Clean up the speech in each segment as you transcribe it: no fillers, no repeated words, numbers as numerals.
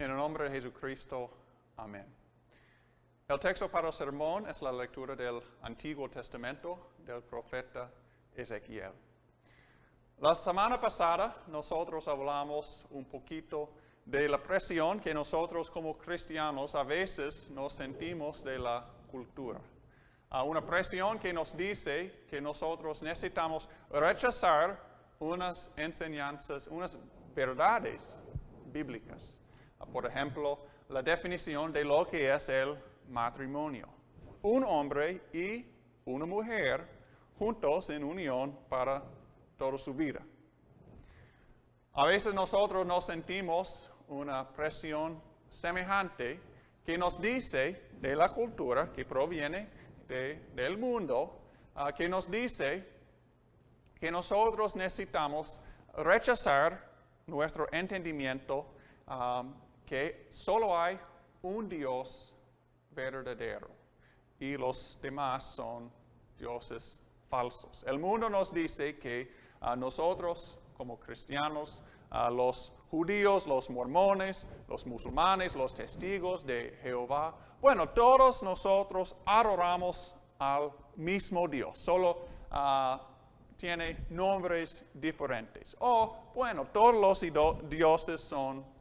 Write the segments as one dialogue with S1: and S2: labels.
S1: En el nombre de Jesucristo, amén. El texto para el sermón es la lectura del Antiguo Testamento del profeta Ezequiel. La semana pasada nosotros hablamos un poquito de la presión que nosotros como cristianos a veces nos sentimos de la cultura. Una presión que nos dice que nosotros necesitamos rechazar unas enseñanzas, unas verdades bíblicas. Por ejemplo, la definición de lo que es el matrimonio. Un hombre y una mujer juntos en unión para toda su vida. A veces nosotros nos sentimos una presión semejante que nos dice de la cultura que proviene del mundo, que nos dice que nosotros necesitamos rechazar nuestro entendimiento que solo hay un Dios verdadero y los demás son dioses falsos. El mundo nos dice que nosotros como cristianos, los judíos, los mormones, los musulmanes, los testigos de Jehová, bueno, todos nosotros adoramos al mismo Dios, solo tiene nombres diferentes. O, bueno, todos los dioses son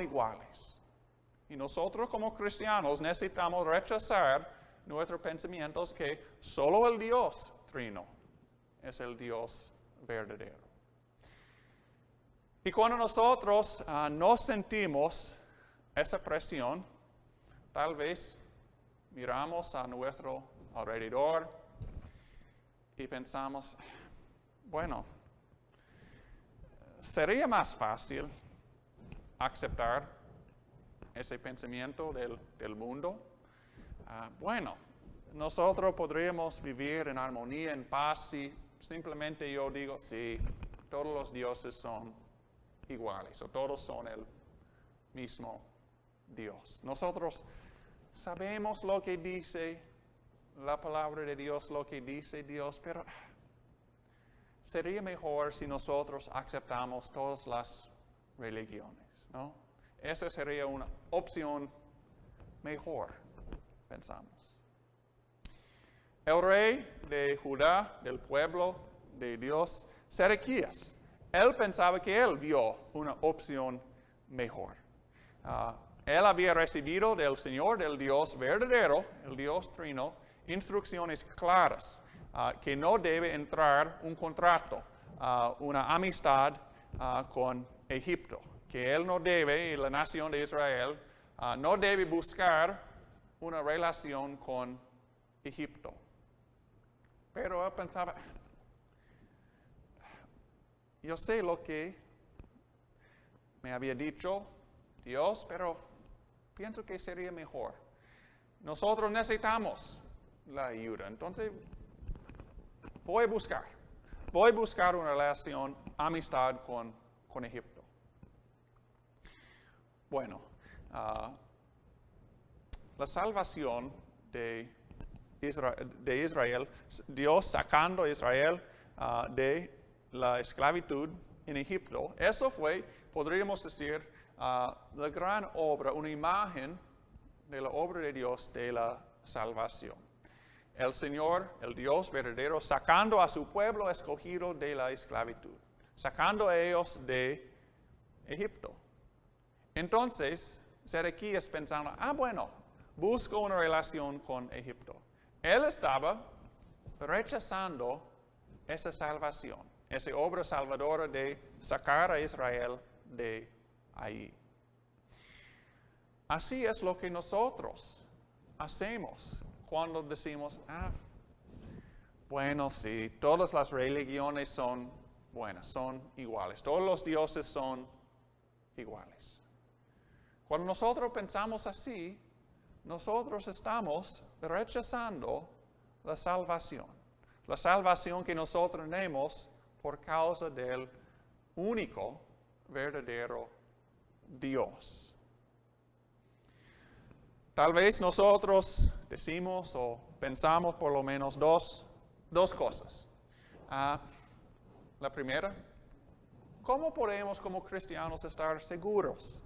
S1: iguales. Y nosotros como cristianos necesitamos rechazar nuestros pensamientos que solo el Dios trino es el Dios verdadero. Y cuando nosotros nos sentimos esa presión, tal vez miramos a nuestro alrededor y pensamos, bueno, sería más fácil aceptar ese pensamiento del mundo. Bueno, nosotros podríamos vivir en armonía, en paz, y simplemente yo digo, sí, todos los dioses son iguales, o todos son el mismo Dios. Nosotros sabemos lo que dice la palabra de Dios, lo que dice Dios, pero sería mejor si nosotros aceptamos todas las religiones, ¿no? Esa sería una opción mejor, pensamos. El rey de Judá, del pueblo de Dios, Sedequías, él pensaba que él vio una opción mejor. Él había recibido del Señor, del Dios verdadero, el Dios trino, instrucciones claras, que no debe entrar un contrato, una amistad con Egipto, que él no debe, y la nación de Israel, no debe buscar una relación con Egipto. Pero él pensaba, yo sé lo que me había dicho Dios, pero pienso que sería mejor. Nosotros necesitamos la ayuda, entonces voy a buscar una relación, amistad con Egipto. Bueno, la salvación de Israel, Dios sacando a Israel de la esclavitud en Egipto, eso fue, podríamos decir, la gran obra, una imagen de la obra de Dios de la salvación. El Señor, el Dios verdadero, sacando a su pueblo escogido de la esclavitud, sacando a ellos de Egipto. Entonces, Sedequías pensando, bueno, busco una relación con Egipto. Él estaba rechazando esa salvación, esa obra salvadora de sacar a Israel de ahí. Así es lo que nosotros hacemos cuando decimos, bueno, sí, todas las religiones son buenas, son iguales, todos los dioses son iguales. Cuando nosotros pensamos así, nosotros estamos rechazando la salvación que nosotros tenemos por causa del único verdadero Dios. Tal vez nosotros decimos o pensamos por lo menos dos cosas. La primera, ¿cómo podemos como cristianos estar seguros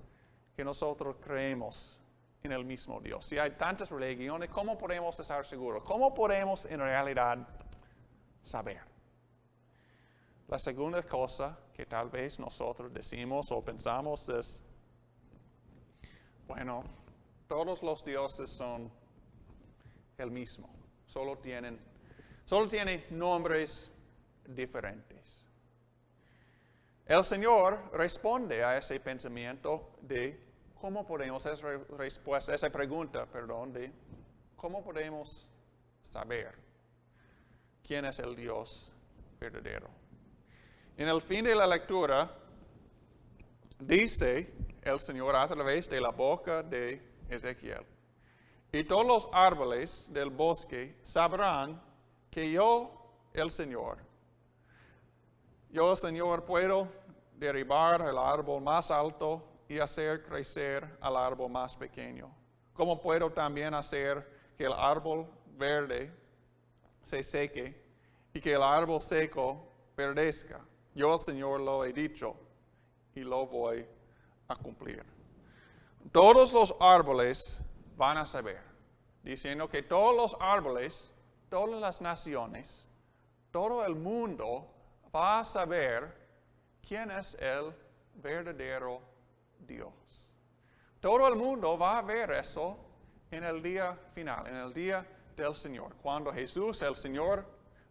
S1: que nosotros creemos en el mismo Dios? Si hay tantas religiones, ¿cómo podemos estar seguros? ¿Cómo podemos en realidad saber? La segunda cosa que tal vez nosotros decimos o pensamos es, bueno, todos los dioses son el mismo, solo tienen nombres diferentes. El Señor responde a ese pensamiento de cómo podemos, esa pregunta, de cómo podemos saber quién es el Dios verdadero. En el fin de la lectura, dice el Señor a través de la boca de Ezequiel: y todos los árboles del bosque sabrán que yo, el Señor, puedo derribar el árbol más alto y hacer crecer al árbol más pequeño. Como puedo también hacer que el árbol verde se seque y que el árbol seco perezca. Yo, el Señor, lo he dicho y lo voy a cumplir. Todos los árboles van a saber, diciendo que todos los árboles, todas las naciones, todo el mundo va a saber quién es el verdadero Dios. Todo el mundo va a ver eso en el día final, en el día del Señor, cuando Jesús, el Señor,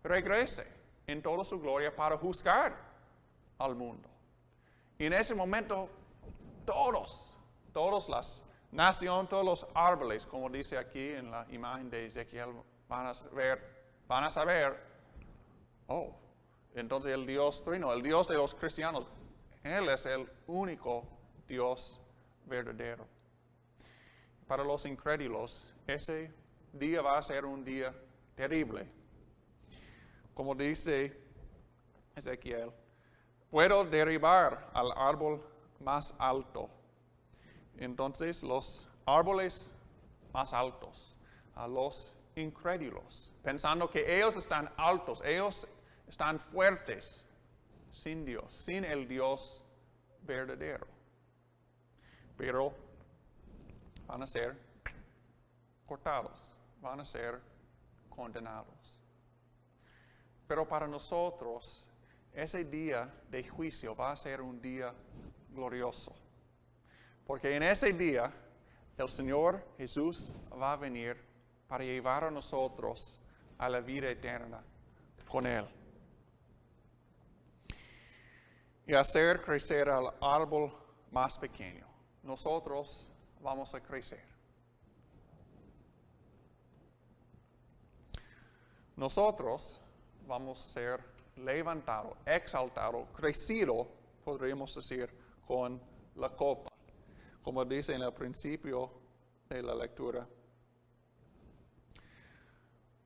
S1: regrese en toda su gloria para juzgar al mundo. Y en ese momento, todas las naciones, todos los árboles, como dice aquí en la imagen de Ezequiel, van a saber, oh, entonces el Dios trino, el Dios de los cristianos, Él es el único Dios verdadero. Para los incrédulos, ese día va a ser un día terrible. Como dice Ezequiel, puedo derribar al árbol más alto. Entonces los árboles más altos, a los incrédulos, pensando que ellos están altos, ellos están fuertes, sin Dios, sin el Dios verdadero. Pero van a ser cortados, van a ser condenados. Pero para nosotros, ese día de juicio va a ser un día glorioso. Porque en ese día, el Señor Jesús va a venir para llevar a nosotros a la vida eterna con Él. Y hacer crecer al árbol más pequeño. Nosotros vamos a crecer. Nosotros vamos a ser levantados, exaltados, crecidos, podríamos decir, con la copa. Como dice en el principio de la lectura.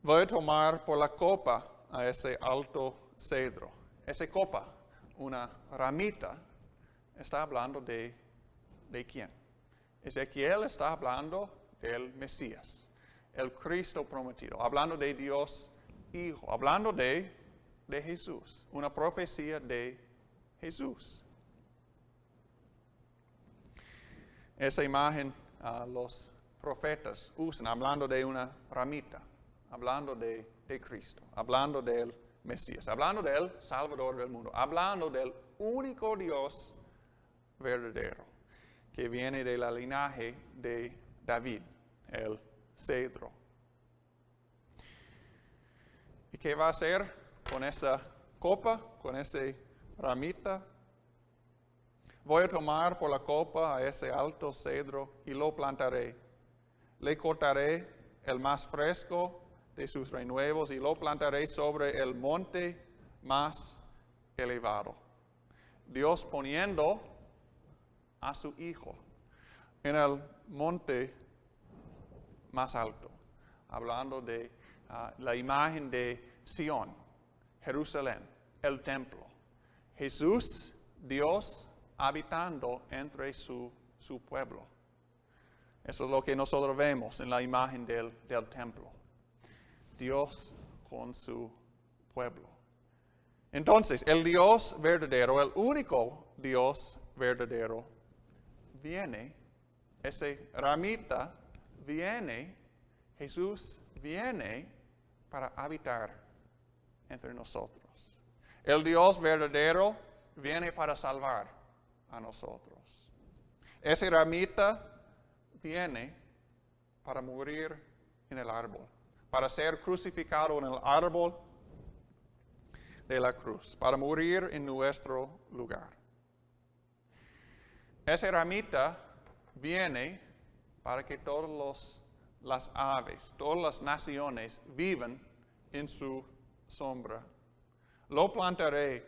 S1: Voy a tomar por la copa a ese alto cedro. Esa copa, una ramita, está hablando de quién. Ezequiel está hablando del Mesías, el Cristo prometido, hablando de Dios Hijo, hablando de Jesús, una profecía de Jesús. Esa imagen los profetas usan hablando de una ramita, hablando de Cristo, hablando del Mesías, hablando del Salvador del mundo, hablando del único Dios verdadero, que viene de la linaje de David, el cedro. ¿Y qué va a hacer con esa copa, con esa ramita? Voy a tomar por la copa a ese alto cedro y lo plantaré. Le cortaré el más fresco de sus renuevos y lo plantaré sobre el monte más elevado. Dios poniendo a su Hijo en el monte más alto, hablando de la imagen de Sión, Jerusalén, el templo. Jesús, Dios, habitando entre su pueblo. Eso es lo que nosotros vemos en la imagen del templo. Dios con su pueblo. Entonces, el Dios verdadero, el único Dios verdadero, viene ese ramita viene, Jesús viene para habitar entre nosotros. El Dios verdadero viene para salvar a nosotros. Ese ramita viene para morir en el árbol, para ser crucificado en el árbol de la cruz, para morir en nuestro lugar. Ese ramita viene para que todas las aves, todas las naciones vivan en su sombra. Lo plantaré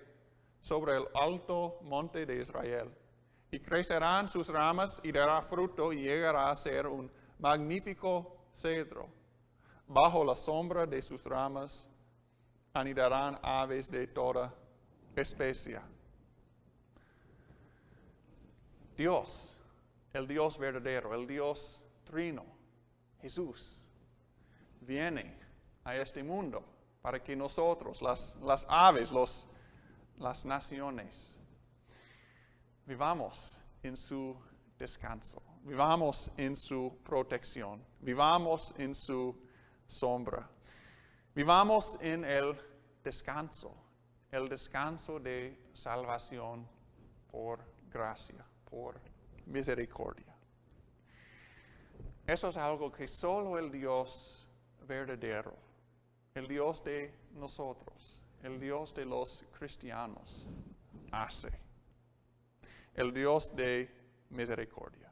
S1: sobre el alto monte de Israel, y crecerán sus ramas y dará fruto y llegará a ser un magnífico cedro. Bajo la sombra de sus ramas anidarán aves de toda especie. Dios, el Dios verdadero, el Dios trino, Jesús, viene a este mundo para que nosotros, las aves, las naciones, vivamos en su descanso, vivamos en su protección, vivamos en su sombra, vivamos en el descanso de salvación por gracia, por misericordia. Eso es algo que solo el Dios verdadero, el Dios de nosotros, el Dios de los cristianos, hace. El Dios de misericordia.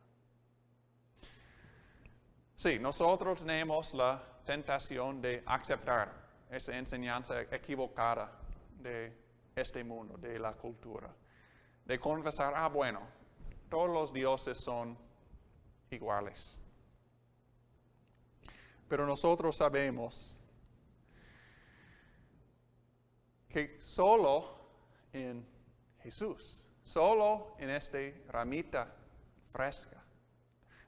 S1: Sí, nosotros tenemos la tentación de aceptar esa enseñanza equivocada de este mundo, de la cultura. De confesar, bueno, todos los dioses son iguales. Pero nosotros sabemos que solo en Jesús, solo en este ramita fresca,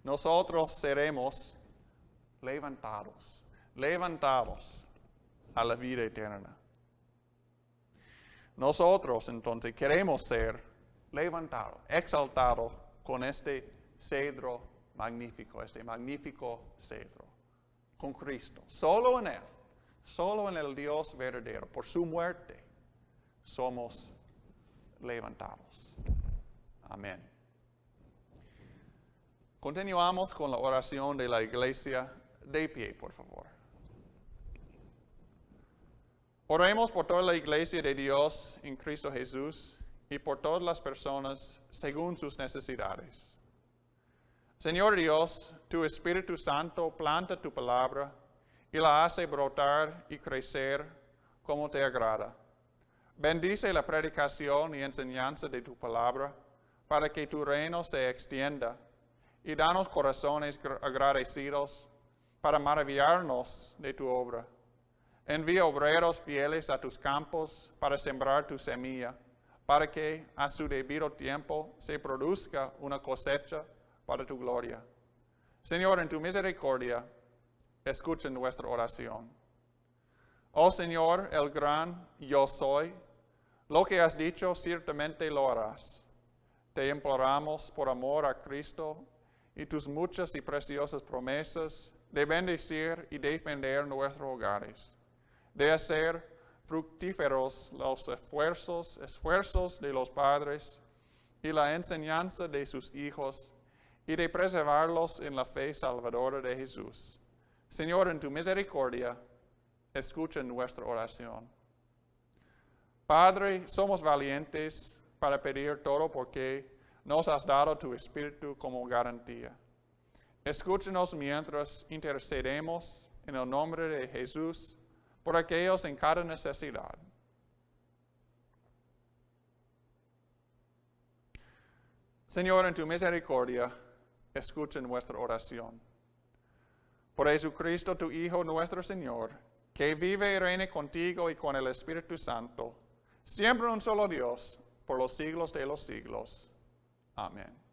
S1: nosotros seremos levantados a la vida eterna. Nosotros entonces queremos ser levantados, exaltados con este cedro magnífico, este magnífico cedro, con Cristo. Solo en Él, solo en el Dios verdadero, por su muerte, somos levantados. Amén. Continuamos con la oración de la iglesia. De pie, por favor. Oremos por toda la iglesia de Dios en Cristo Jesús y por todas las personas según sus necesidades. Señor Dios, tu Espíritu Santo planta tu palabra y la hace brotar y crecer como te agrada. Bendice la predicación y enseñanza de tu palabra para que tu reino se extienda y danos corazones agradecidos para maravillarnos de tu obra. Envía obreros fieles a tus campos para sembrar tu semilla, para que a su debido tiempo se produzca una cosecha para tu gloria. Señor, en tu misericordia, escucha nuestra oración. Oh Señor, el gran yo soy, lo que has dicho ciertamente lo harás. Te imploramos por amor a Cristo y tus muchas y preciosas promesas de bendecir y defender nuestros hogares, de hacer fructíferos los esfuerzos de los padres y la enseñanza de sus hijos, y de preservarlos en la fe salvadora de Jesús. Señor, en tu misericordia, escucha nuestra oración. Padre, somos valientes para pedir todo porque nos has dado tu Espíritu como garantía. Escúchanos mientras intercedemos en el nombre de Jesús por aquellos en cada necesidad. Señor, en tu misericordia, escucha nuestra oración. Por Jesucristo, tu Hijo, nuestro Señor, que vive y reina contigo y con el Espíritu Santo, siempre un solo Dios, por los siglos de los siglos. Amén.